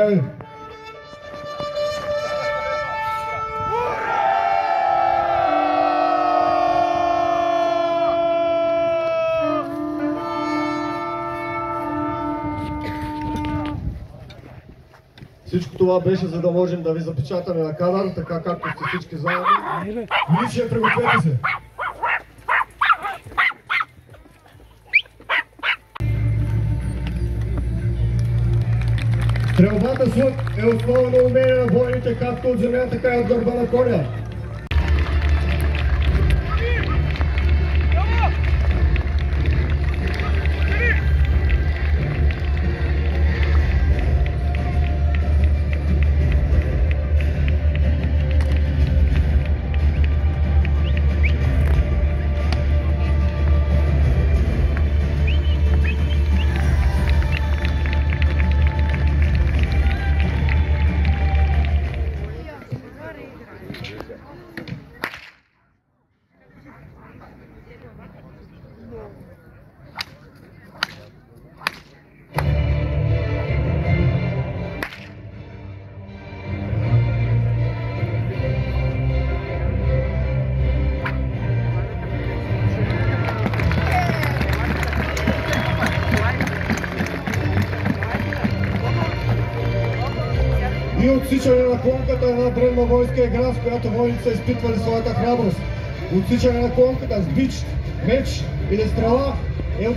Здравей! Всичко това беше, за да можем да ви запечатаме на кадър, така както сте всички заедно. Милиция, пригответе се! Стрелбата с лук е основно умение на войните, както от земя, така и от гърба на коня. И отсичане на клонката е една древна войнска игра, в която войните са изпитвали своята храброст. Отсичане на клонката с бич, меч или стрела е от...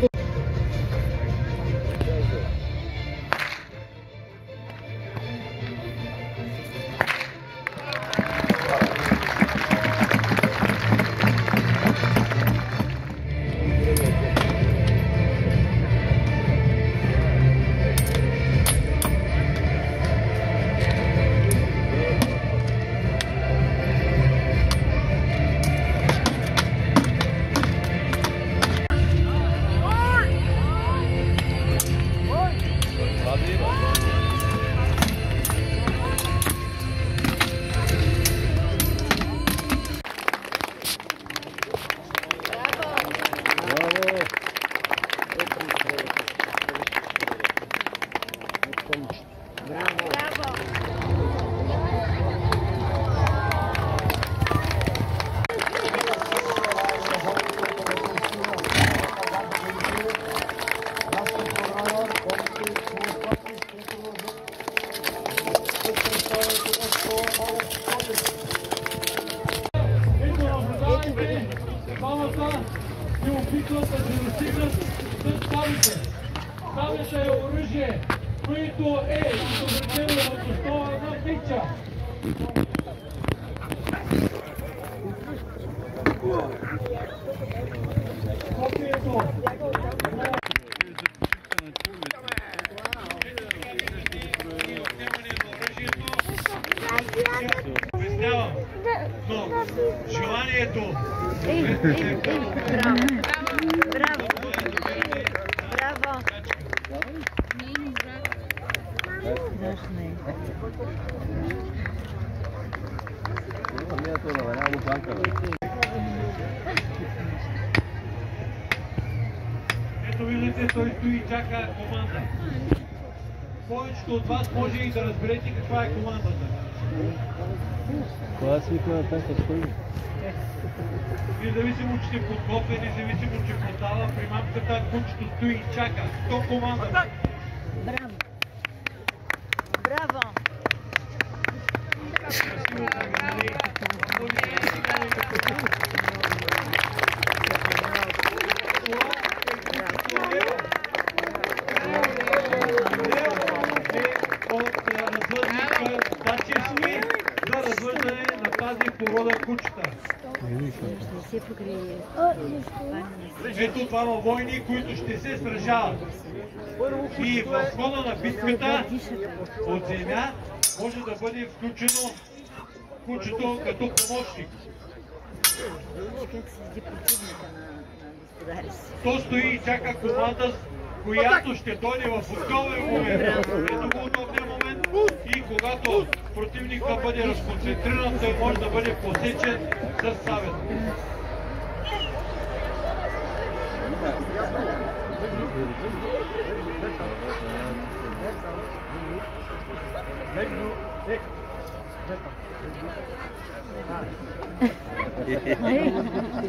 се опитват да се достигнат с ставите. Ставите е оръжие, което е изобретено в основа на бича. Копието. Обяснявам, но желанието... Браво! Браво! Браво! Ето виждате, той стои и чака команда. Повечето от вас може и да разберете каква е командата. Това свиква на танка стои. Независимо, че се подготвя, независимо, че подава при мамката, кучето стои и чака. То команда. Браво! Браво! За развъждане на тази порода кучета. Ето това във войни, които ще се сражават. И в хода на битката от земя може да бъде включено кучето като помощник. То стои и чака команда, която ще дойде в удобен момент. Ето го удобния момент и когато противника бъде разконцентриран, той може да бъде посечен с сабята.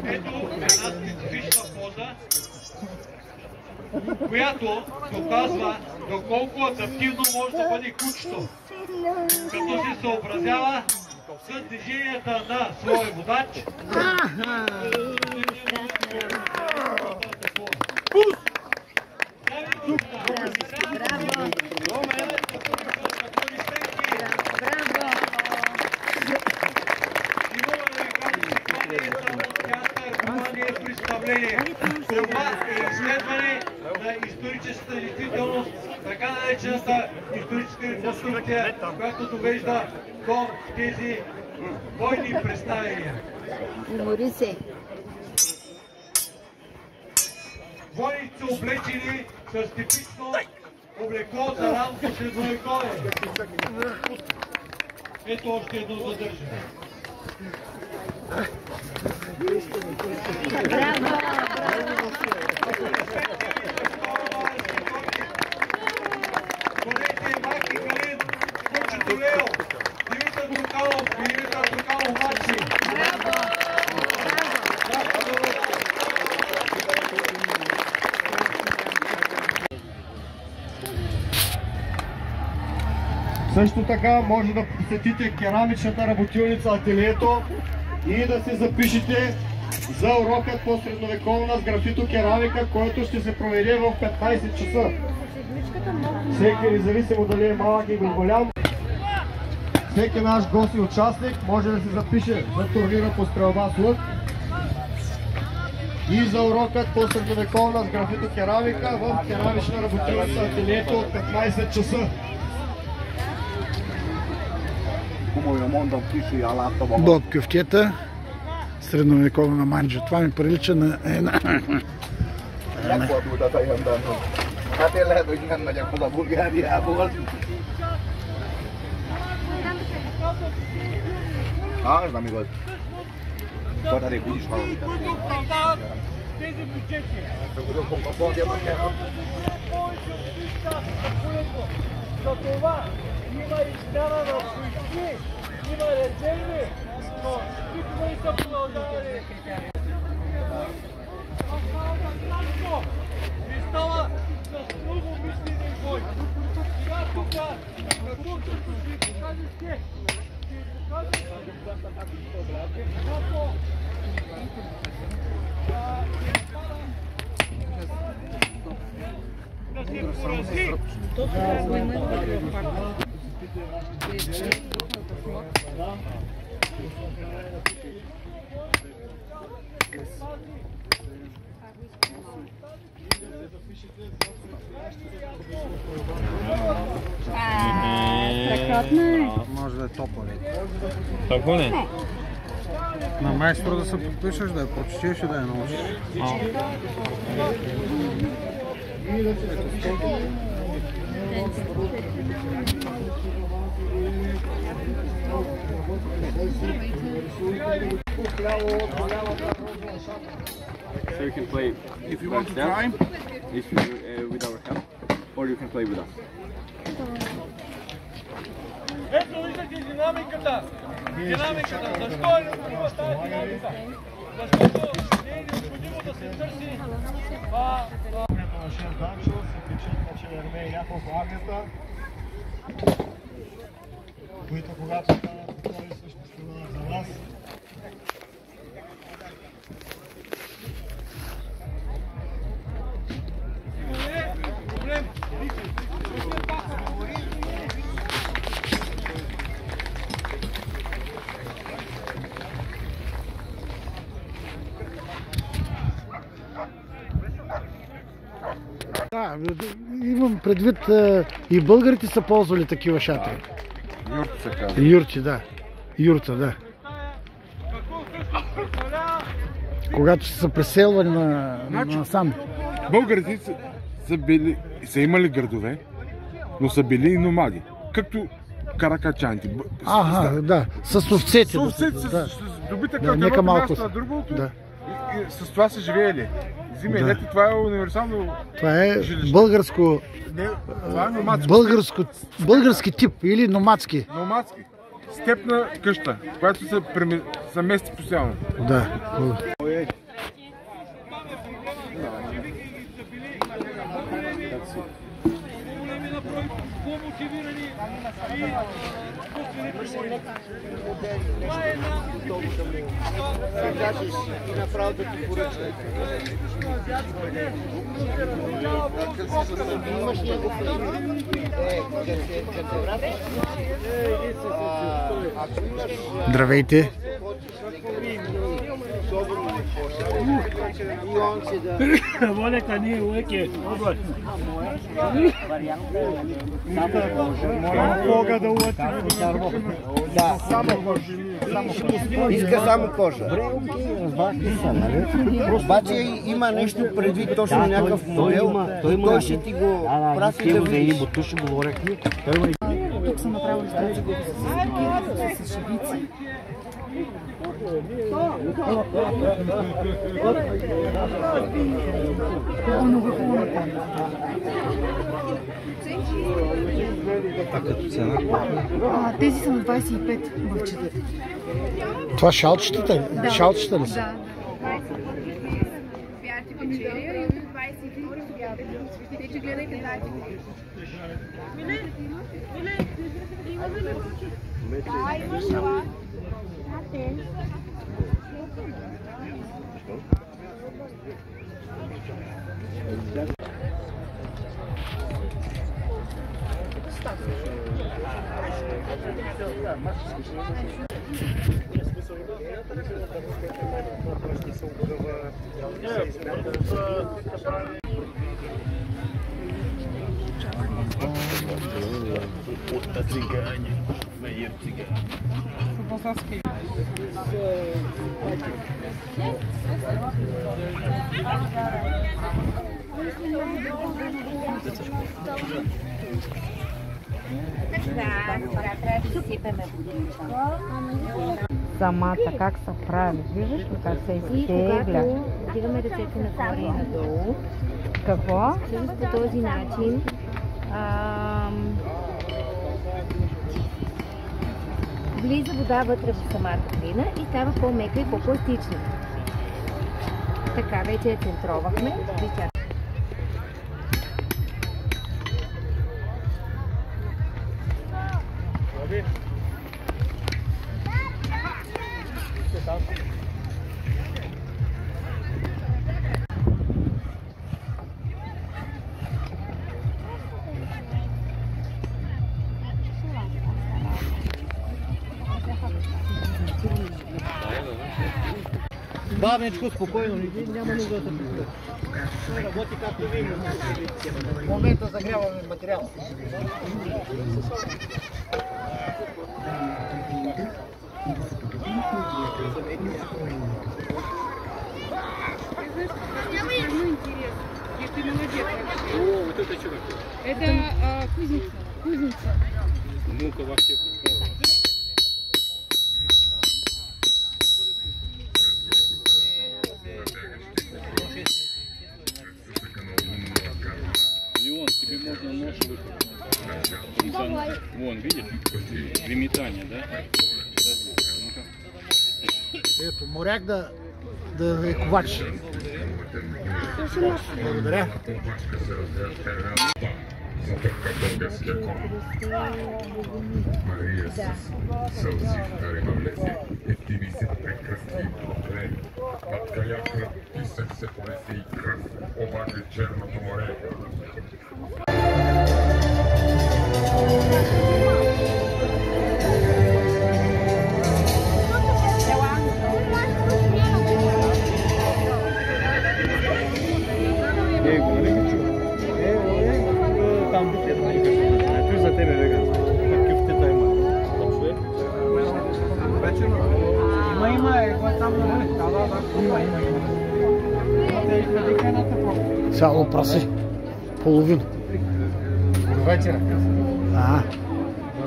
Ето една специфична поза, която доказва доколко адаптивно може да бъде кучето, като се съобразява с движенията на своя водач. Това е изследване на историческата действителност, така наречената историческа реконструкция, която довежда до тези бойни представения. Умори се. Войните са облечени с типично облекло за ранното средновековие. Ето още едно задържане. Конете Маки Галин, Кучето Лео, Димитър Трукалов Мачи. Също така може да посетите керамичната работилница Ателието и да се запишете за урокът по средновековна с графито-керамика, който ще се проведе в 15 часа. Всеки, независимо дали е малък или голям, всеки наш гост и участник може да се запише за турнира по стрелба с лък и за урокът по средновековна с графито-керамика в керамична работилница Ателието от 15 часа. До кюфтета, средновековна манджа. Това ми прилича на една... Hát én lehet, hogy nem megyek oda Bulgáriából. Ez nem igaz. Tartalék úgyis hallani. Има измяна на поиски, има резерви, но никога не са продължавали. И става с много мислени бой. Сега тук, като ще ви покажете, да се порази. Може да е топло. Топло ли? На майстора да се подпишеш, да я прочетеш и да я научиш. So you can play if you want to try, if you with our help, or you can play with us. Ето виждате динамиката. Динамиката. Защо е необходима тази динамика? Защото не е необходимо да се търси На шеф Данчо се печатва, че Ермей няколко агнета, които когато станат готови съществуват за вас. проблем. Да, имам предвид и българите са ползвали такива шатри. Юрти се казва. Юрти, да. Юрта, да. Когато са преселвани на сам. Българите са имали градове, но са били и номади. Както каракачанти. Ага, да. С овцете. С овцете, да. с добитъка Да, от нека едното малко място на другото. да. И с това са живеели. Зиме, Да. лето, това е универсално. Това е жилище. българско, Не, това е номадско. български тип или номадски. Номадски. Степна къща, която се мести постоянно. Да. по-мотивирани и изкуствени. Това е една... Здравейте. Волека ние леке. Кога да улати? Да, иска само кожа. Обаче има нещо предвид точно някакъв модел. Той ще ти го прави да видиш. Тук съм направила стъпчи с шевици. Много хубаво. Тези са на 25 бъвчета. Това шалчетата ли? Да. Шалчета ли са? Да. Самата как се прави, виждаш ли как се изтегля? Когато дигаме ръцете нагоре и надолу, Какво? всъщност по този начин влиза вода вътре в самата глина и става по-мека и по-пластична. Така, вече я центровахме. Бавничко, спокойно, няма нужда да се припира. Работи както ви. В момента загряваме материал. Это кузница. Кузница. Ну-ка вообще. Леон, тебе можно нож выходить. Вон, видишь? Выметание, да? Ну-ка. Ето, моряк да е ковач. Благодаря. Мария с сълзи в древолезе, ефтиви се прекрасни проблеми. Над каяка писък се понесе и кръв, обаче Черното море. Там бите, той за тебе веган. Какъв те има? Има, там има. Цяло прасе. Половин. До вечера.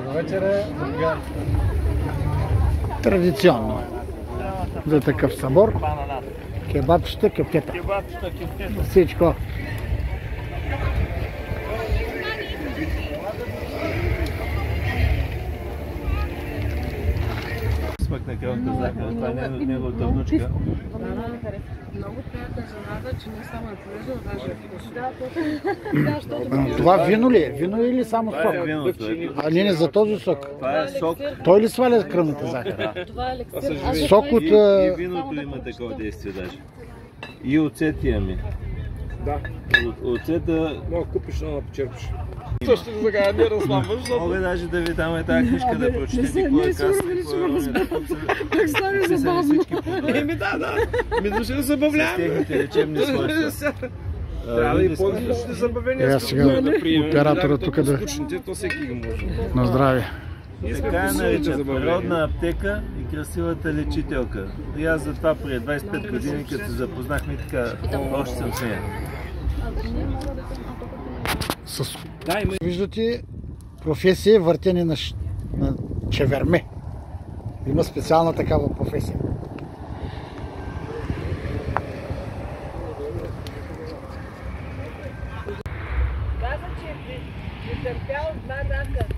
До вечера. Традиционно за такъв събор. Кебабчета, кюфтета. Кебабчета, кюфтета. Всичко. Смъкна кръвната захар, това е неговата внучка. Много приятна жената, че не само е полезна, даже Това вино ли е? Вино или само сок? Това е виното. А не за този сок. Това е сок. Той ли сваля кръвната захар? това е елексир. Сок от... И виното има такова действие даже. И оцет имаме. Да. Оцета... Мога купиш, но почерпиш. Също така не разламваш, защото... Мога даже да ви дам тази книжка да прочетете кой е каса, кой е роня. Как стане забавно. Да. Ми души да забавляваме. С техните лечебни свойства. Трябва да и по-различни забавения. Сега оператора тук да... То всеки ги може. На здраве. Така я наричат природна аптека и красивата лечителка. И аз затова преди 25 години, като се запознахме така, още съм с нея. Виждате, професия е въртене на чеверме. Има специална такава професия. Каза, че е претърпял 2 рака.